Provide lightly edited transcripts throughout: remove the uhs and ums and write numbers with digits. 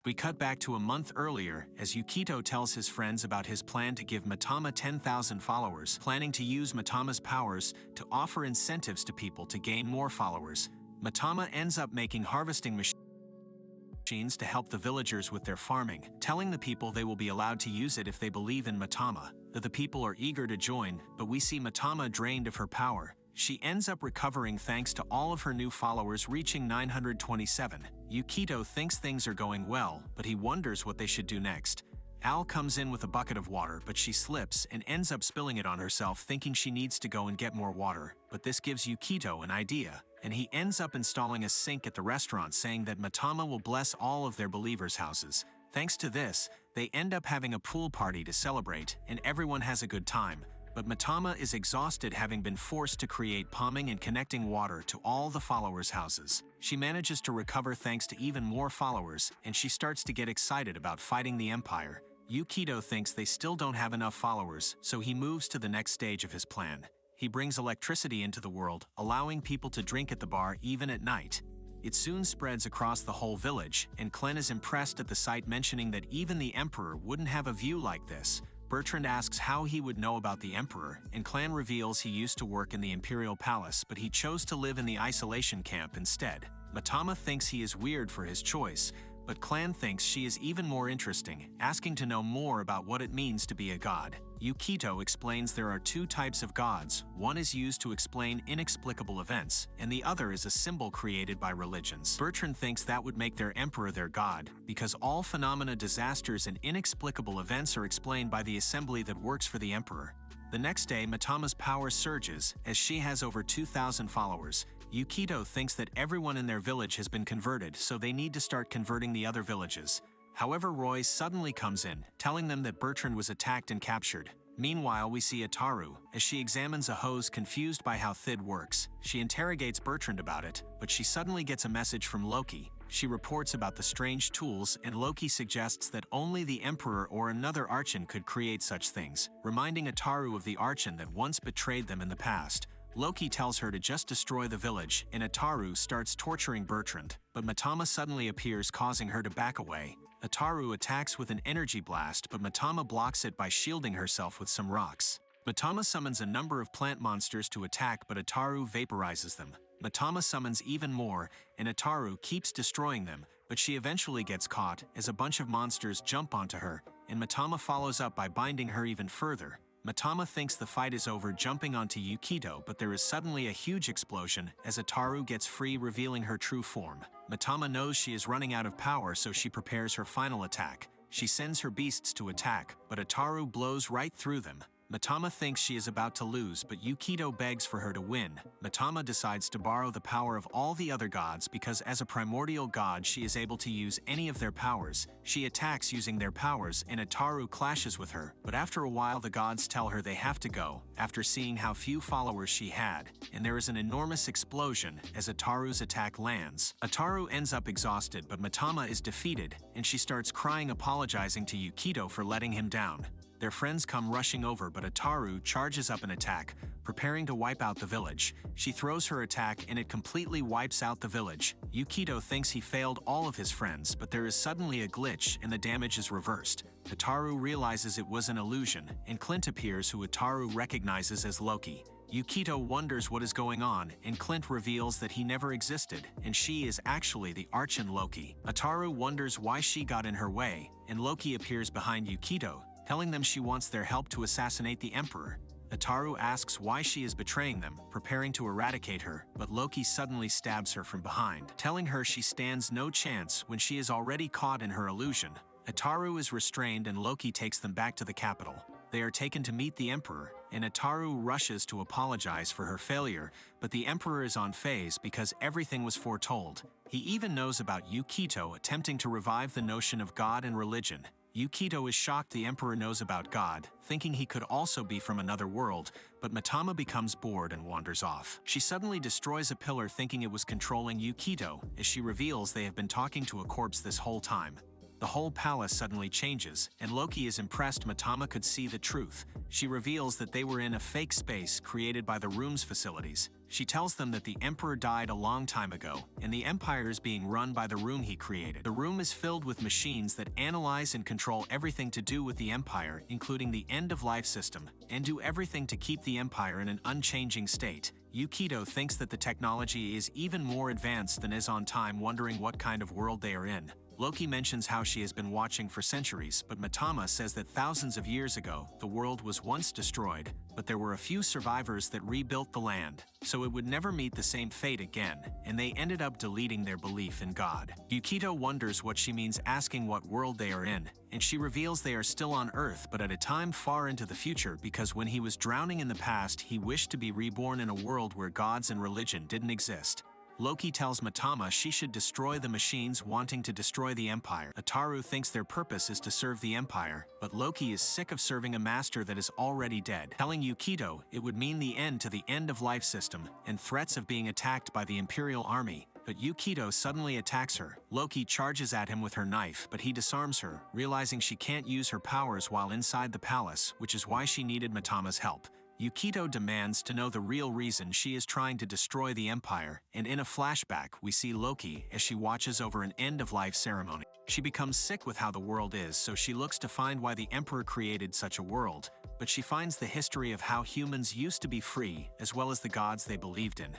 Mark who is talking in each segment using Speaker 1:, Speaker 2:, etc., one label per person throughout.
Speaker 1: We cut back to a month earlier as Yukito tells his friends about his plan to give Mitama 10,000 followers, planning to use Mitama's powers to offer incentives to people to gain more followers. Mitama ends up making harvesting machines to help the villagers with their farming, telling the people they will be allowed to use it if they believe in Mitama. The people are eager to join, but we see Mitama drained of her power. She ends up recovering thanks to all of her new followers reaching 927. Yukito thinks things are going well, but he wonders what they should do next. Al comes in with a bucket of water, but she slips and ends up spilling it on herself, thinking she needs to go and get more water. But this gives Yukito an idea, and he ends up installing a sink at the restaurant, saying that Mitama will bless all of their believers' houses. Thanks to this, they end up having a pool party to celebrate, and everyone has a good time. But Mitama is exhausted, having been forced to create plumbing and connecting water to all the followers' houses. She manages to recover thanks to even more followers, and she starts to get excited about fighting the Empire. Yukito thinks they still don't have enough followers, so he moves to the next stage of his plan. He brings electricity into the world, allowing people to drink at the bar even at night. It soon spreads across the whole village, and Clan is impressed at the sight, mentioning that even the Emperor wouldn't have a view like this. Bertrand asks how he would know about the Emperor, and Clan reveals he used to work in the Imperial Palace, but he chose to live in the isolation camp instead. Mitama thinks he is weird for his choice, but Clan thinks she is even more interesting, asking to know more about what it means to be a god. Yukito explains there are two types of gods. One is used to explain inexplicable events, and the other is a symbol created by religions. Bertrand thinks that would make their emperor their god, because all phenomena, disasters, and inexplicable events are explained by the assembly that works for the emperor. The next day, Mitama's power surges, as she has over 2,000 followers. Yukito thinks that everyone in their village has been converted, so they need to start converting the other villages. However, Roy suddenly comes in, telling them that Bertrand was attacked and captured. Meanwhile, we see Ataru, as she examines a hose, confused by how Thid works. She interrogates Bertrand about it, but she suddenly gets a message from Loki. She reports about the strange tools, and Loki suggests that only the Emperor or another Archon could create such things, reminding Ataru of the Archon that once betrayed them in the past. Loki tells her to just destroy the village, and Ataru starts torturing Bertrand, but Mitama suddenly appears, causing her to back away. Ataru attacks with an energy blast, but Mitama blocks it by shielding herself with some rocks. Mitama summons a number of plant monsters to attack, but Ataru vaporizes them. Mitama summons even more, and Ataru keeps destroying them, but she eventually gets caught as a bunch of monsters jump onto her, and Mitama follows up by binding her even further. Mitama thinks the fight is over, jumping onto Yukito, but there is suddenly a huge explosion as Ataru gets free, revealing her true form. Mitama knows she is running out of power, so she prepares her final attack. She sends her beasts to attack, but Ataru blows right through them. Mitama thinks she is about to lose, but Yukito begs for her to win. Mitama decides to borrow the power of all the other gods because as a primordial god she is able to use any of their powers. She attacks using their powers, and Ataru clashes with her, but after a while the gods tell her they have to go, after seeing how few followers she had, and there is an enormous explosion as Ataru's attack lands. Ataru ends up exhausted, but Mitama is defeated, and she starts crying, apologizing to Yukito for letting him down. Their friends come rushing over, but Ataru charges up an attack, preparing to wipe out the village. She throws her attack and it completely wipes out the village. Yukito thinks he failed all of his friends, but there is suddenly a glitch and the damage is reversed. Ataru realizes it was an illusion, and Clint appears, who Ataru recognizes as Loki. Yukito wonders what is going on, and Clint reveals that he never existed, and she is actually the Archon Loki. Ataru wonders why she got in her way, and Loki appears behind Yukito, telling them she wants their help to assassinate the Emperor. Ataru asks why she is betraying them, preparing to eradicate her, but Loki suddenly stabs her from behind, telling her she stands no chance when she is already caught in her illusion. Ataru is restrained and Loki takes them back to the capital. They are taken to meet the Emperor, and Ataru rushes to apologize for her failure, but the Emperor is on phase because everything was foretold. He even knows about Yukito attempting to revive the notion of God and religion. Yukito is shocked the Emperor knows about God, thinking he could also be from another world, but Mitama becomes bored and wanders off. She suddenly destroys a pillar, thinking it was controlling Yukito, as she reveals they have been talking to a corpse this whole time. The whole palace suddenly changes, and Loki is impressed Mitama could see the truth. She reveals that they were in a fake space created by the room's facilities. She tells them that the Emperor died a long time ago, and the Empire is being run by the room he created. The room is filled with machines that analyze and control everything to do with the Empire, including the end-of-life system, and do everything to keep the Empire in an unchanging state. Yukito thinks that the technology is even more advanced than is on time, wondering what kind of world they are in. Loki mentions how she has been watching for centuries, but Mitama says that thousands of years ago, the world was once destroyed, but there were a few survivors that rebuilt the land, so it would never meet the same fate again, and they ended up deleting their belief in God. Yukito wonders what she means asking what world they are in, and she reveals they are still on Earth but at a time far into the future, because when he was drowning in the past, he wished to be reborn in a world where gods and religion didn't exist. Loki tells Mitama she should destroy the machines wanting to destroy the Empire. Ataru thinks their purpose is to serve the Empire, but Loki is sick of serving a master that is already dead, telling Yukito it would mean the end to the end-of-life system and threats of being attacked by the Imperial Army. But Yukito suddenly attacks her. Loki charges at him with her knife, but he disarms her, realizing she can't use her powers while inside the palace, which is why she needed Mitama's help. Yukito demands to know the real reason she is trying to destroy the Empire, and in a flashback we see Loki as she watches over an end-of-life ceremony. She becomes sick with how the world is, so she looks to find why the Emperor created such a world, but she finds the history of how humans used to be free, as well as the gods they believed in.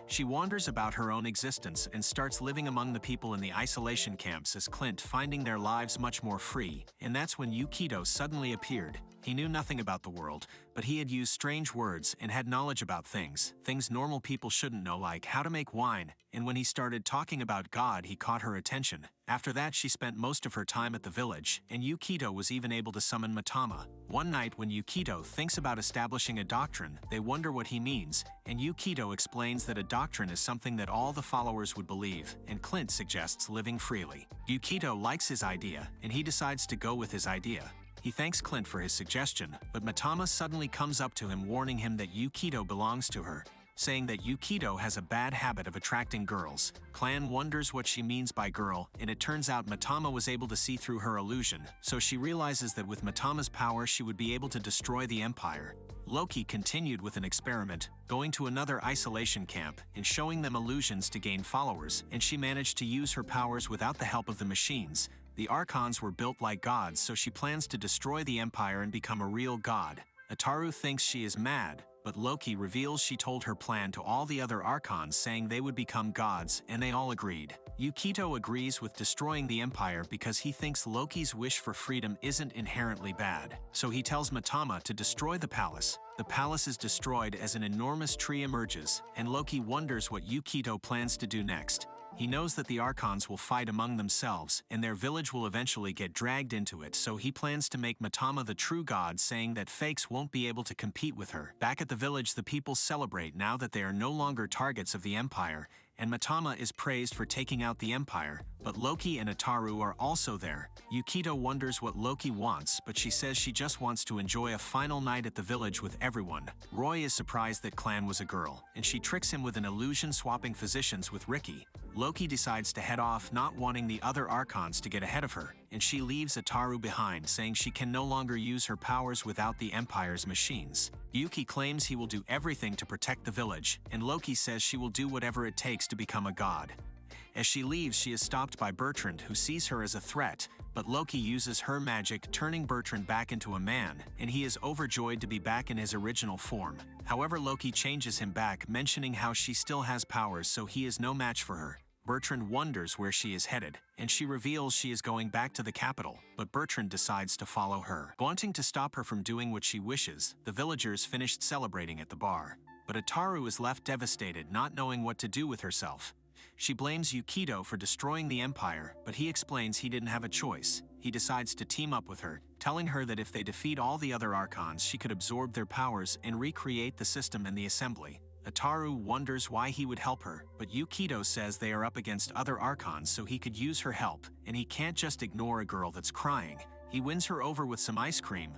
Speaker 1: She wanders about her own existence and starts living among the people in the isolation camps as Clint, finding their lives much more free, and that's when Yukito suddenly appeared. He knew nothing about the world, but he had used strange words and had knowledge about things normal people shouldn't know, like how to make wine, and when he started talking about God, he caught her attention. After that, she spent most of her time at the village, and Yukito was even able to summon Mitama. One night when Yukito thinks about establishing a doctrine, they wonder what he means, and Yukito explains that a doctrine is something that all the followers would believe, and Clint suggests living freely. Yukito likes his idea, and he decides to go with his idea. He thanks Clint for his suggestion, but Mitama suddenly comes up to him, warning him that Yukito belongs to her, saying that Yukito has a bad habit of attracting girls. Clan wonders what she means by girl, and it turns out Mitama was able to see through her illusion, so she realizes that with Mitama's power she would be able to destroy the Empire. Loki continued with an experiment, going to another isolation camp and showing them illusions to gain followers, and she managed to use her powers without the help of the machines. The Archons were built like gods, so she plans to destroy the Empire and become a real god. Ataru thinks she is mad, but Loki reveals she told her plan to all the other Archons, saying they would become gods, and they all agreed. Yukito agrees with destroying the Empire because he thinks Loki's wish for freedom isn't inherently bad, so he tells Mitama to destroy the palace. The palace is destroyed as an enormous tree emerges, and Loki wonders what Yukito plans to do next. He knows that the Archons will fight among themselves, and their village will eventually get dragged into it, so he plans to make Mitama the true god, saying that fakes won't be able to compete with her. Back at the village, the people celebrate now that they are no longer targets of the Empire, and Mitama is praised for taking out the Empire, but Loki and Ataru are also there. Yukito wonders what Loki wants, but she says she just wants to enjoy a final night at the village with everyone. Roy is surprised that Clan was a girl, and she tricks him with an illusion, swapping physicians with Ricky. Loki decides to head off, not wanting the other Archons to get ahead of her, and she leaves Ataru behind, saying she can no longer use her powers without the Empire's machines. Yuki claims he will do everything to protect the village, and Loki says she will do whatever it takes to become a god. As she leaves, she is stopped by Bertrand, who sees her as a threat, but Loki uses her magic, turning Bertrand back into a man, and he is overjoyed to be back in his original form. However, Loki changes him back, mentioning how she still has powers, so he is no match for her. Bertrand wonders where she is headed, and she reveals she is going back to the capital, but Bertrand decides to follow her. Wanting to stop her from doing what she wishes, the villagers finished celebrating at the bar, but Ataru is left devastated, not knowing what to do with herself. She blames Yukito for destroying the Empire, but he explains he didn't have a choice. He decides to team up with her, telling her that if they defeat all the other Archons, she could absorb their powers and recreate the system and the assembly. Ataru wonders why he would help her, but Yukito says they are up against other Archons, so he could use her help, and he can't just ignore a girl that's crying. He wins her over with some ice cream.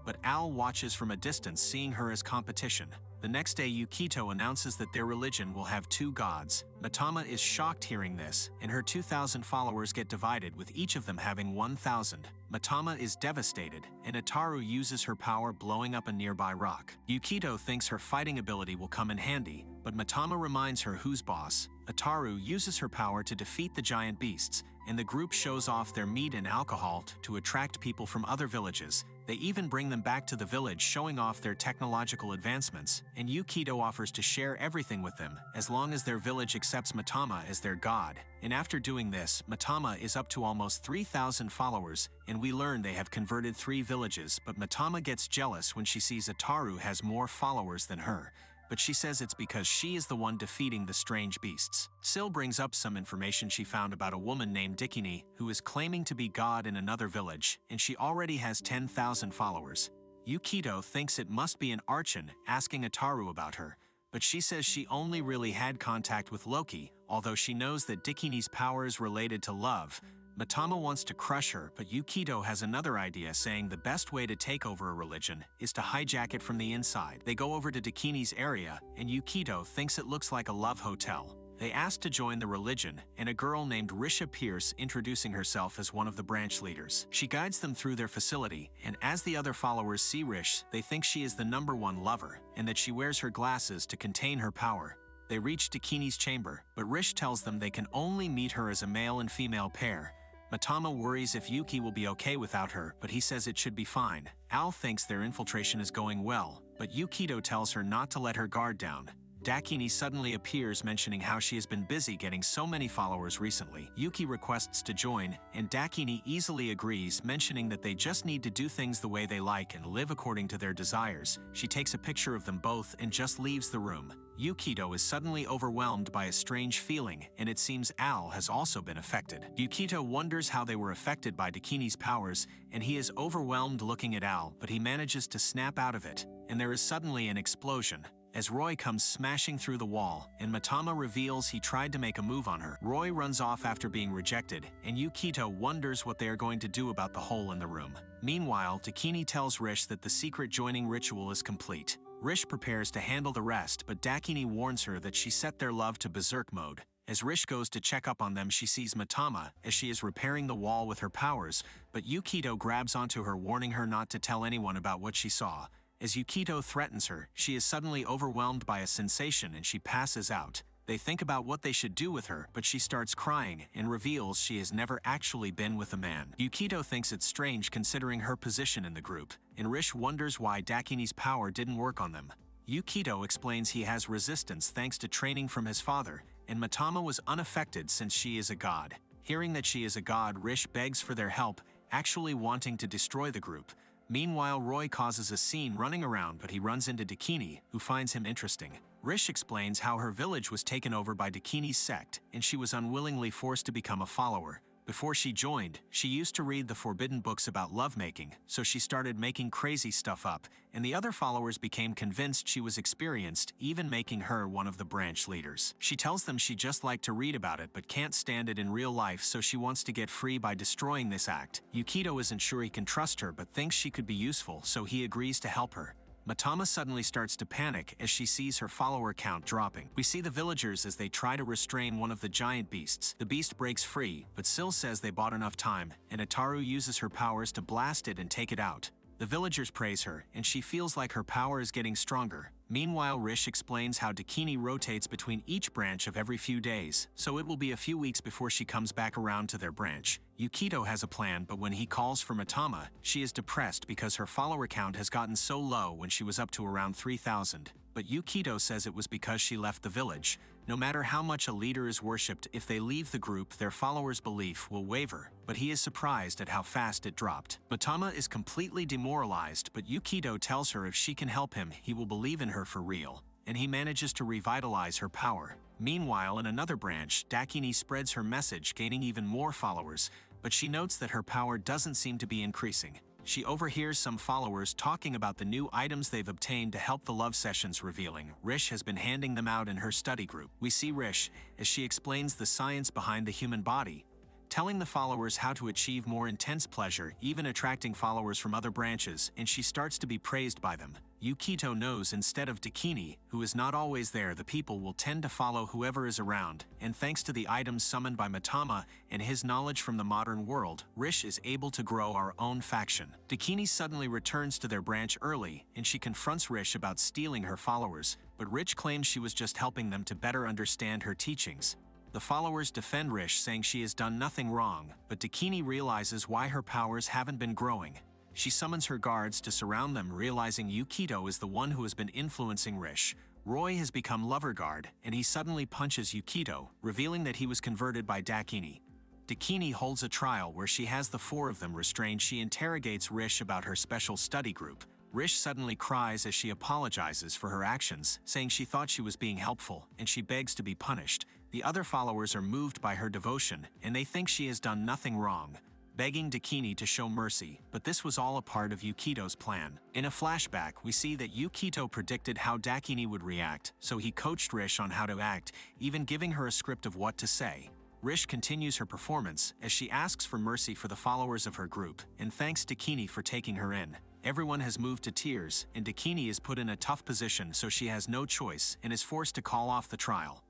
Speaker 1: But Al watches from a distance, seeing her as competition. The next day, Yukito announces that their religion will have 2 gods. Mitama is shocked hearing this, and her 2,000 followers get divided, with each of them having 1,000. Mitama is devastated, and Ataru uses her power blowing up a nearby rock. Yukito thinks her fighting ability will come in handy, but Mitama reminds her who's boss. Ataru uses her power to defeat the giant beasts, and the group shows off their meat and alcohol to attract people from other villages. They even bring them back to the village, showing off their technological advancements, and Yukito offers to share everything with them, as long as their village accepts Mitama as their god. And after doing this, Mitama is up to almost 3,000 followers, and we learn they have converted 3 villages, but Mitama gets jealous when she sees Ataru has more followers than her. But she says it's because she is the one defeating the strange beasts. Sil brings up some information she found about a woman named Dikini who is claiming to be god in another village, and she already has 10,000 followers. Yukito thinks it must be an Archon asking Ataru about her, but she says she only really had contact with Loki, although she knows that Dikini's power is related to love. Mitama wants to crush her, but Yukito has another idea, saying the best way to take over a religion is to hijack it from the inside. They go over to Dikini's area, and Yukito thinks it looks like a love hotel. They ask to join the religion, and a girl named Rish appears, introducing herself as one of the branch leaders. She guides them through their facility, and as the other followers see Rish, they think she is the #1 lover, and that she wears her glasses to contain her power. They reach Dikini's chamber, but Rish tells them they can only meet her as a male and female pair. Mitama worries if Yuki will be okay without her, but he says it should be fine. Al thinks their infiltration is going well, but Yukito tells her not to let her guard down. Dakini suddenly appears, mentioning how she has been busy getting so many followers recently. Yuki requests to join, and Dakini easily agrees, mentioning that they just need to do things the way they like and live according to their desires. She takes a picture of them both and just leaves the room. Yukito is suddenly overwhelmed by a strange feeling, and it seems Al has also been affected. Yukito wonders how they were affected by Dakini's powers, and he is overwhelmed looking at Al, but he manages to snap out of it, and there is suddenly an explosion as Roy comes smashing through the wall, and Mitama reveals he tried to make a move on her. Roy runs off after being rejected, and Yukito wonders what they are going to do about the hole in the room. Meanwhile, Dakini tells Rish that the secret joining ritual is complete. Rish prepares to handle the rest, but Dakini warns her that she set their love to berserk mode. As Rish goes to check up on them, she sees Mitama as she is repairing the wall with her powers, but Yukito grabs onto her, warning her not to tell anyone about what she saw. As Yukito threatens her, she is suddenly overwhelmed by a sensation and she passes out. They think about what they should do with her, but she starts crying and reveals she has never actually been with a man. Yukito thinks it's strange considering her position in the group, and Rish wonders why Dakini's power didn't work on them. Yukito explains he has resistance thanks to training from his father, and Mitama was unaffected since she is a god. Hearing that she is a god, Rish begs for their help, actually wanting to destroy the group. Meanwhile, Roy causes a scene running around, but he runs into Dakini, who finds him interesting. Rish explains how her village was taken over by Dakini's sect, and she was unwillingly forced to become a follower. Before she joined, she used to read the forbidden books about lovemaking, so she started making crazy stuff up, and the other followers became convinced she was experienced, even making her one of the branch leaders. She tells them she just liked to read about it but can't stand it in real life, so she wants to get free by destroying this act. Yukito isn't sure he can trust her but thinks she could be useful, so he agrees to help her. Mitama suddenly starts to panic as she sees her follower count dropping. We see the villagers as they try to restrain one of the giant beasts. The beast breaks free, but Sil says they bought enough time, and Ataru uses her powers to blast it and take it out. The villagers praise her, and she feels like her power is getting stronger. Meanwhile, Rish explains how Dakini rotates between each branch of every few days, so it will be a few weeks before she comes back around to their branch. Yukito has a plan, but when he calls for Mitama, she is depressed because her follower count has gotten so low when she was up to around 3,000. But Yukito says it was because she left the village. No matter how much a leader is worshipped, if they leave the group, their followers' belief will waver, but he is surprised at how fast it dropped. Mitama is completely demoralized, but Yukito tells her if she can help him, he will believe in her for real, and he manages to revitalize her power. Meanwhile, in another branch, Dakini spreads her message, gaining even more followers, but she notes that her power doesn't seem to be increasing. She overhears some followers talking about the new items they've obtained to help the love sessions, revealing Rish has been handing them out in her study group. We see Rish as she explains the science behind the human body, telling the followers how to achieve more intense pleasure, even attracting followers from other branches, and she starts to be praised by them. Yukito knows instead of Dakini, who is not always there, the people will tend to follow whoever is around, and thanks to the items summoned by Mitama and his knowledge from the modern world, Rish is able to grow our own faction. Dakini suddenly returns to their branch early, and she confronts Rish about stealing her followers, but Rish claims she was just helping them to better understand her teachings. The followers defend Rish, saying she has done nothing wrong, but Dakini realizes why her powers haven't been growing. She summons her guards to surround them, realizing Yukito is the one who has been influencing Rish. Roy has become lover guard, and he suddenly punches Yukito, revealing that he was converted by Dakini. Dakini holds a trial where she has the four of them restrained. She interrogates Rish about her special study group. Rish suddenly cries as she apologizes for her actions, saying she thought she was being helpful, and she begs to be punished. The other followers are moved by her devotion, and they think she has done nothing wrong, begging Dakini to show mercy, but this was all a part of Yukito's plan. In a flashback, we see that Yukito predicted how Dakini would react, so he coached Rish on how to act, even giving her a script of what to say. Rish continues her performance as she asks for mercy for the followers of her group, and thanks Dakini for taking her in. Everyone has moved to tears, and Dakini is put in a tough position, so she has no choice and is forced to call off the trial.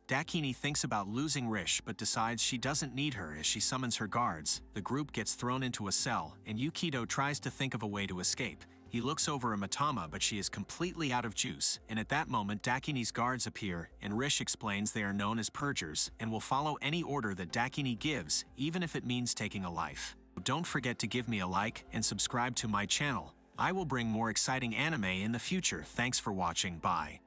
Speaker 1: Dakini thinks about losing Rish but decides she doesn't need her as she summons her guards. The group gets thrown into a cell, and Yukito tries to think of a way to escape. He looks over at Mitama, but she is completely out of juice, and at that moment Dakini's guards appear, and Rish explains they are known as purgers and will follow any order that Dakini gives, even if it means taking a life. Don't forget to give me a like and subscribe to my channel. I will bring more exciting anime in the future. Thanks for watching. Bye.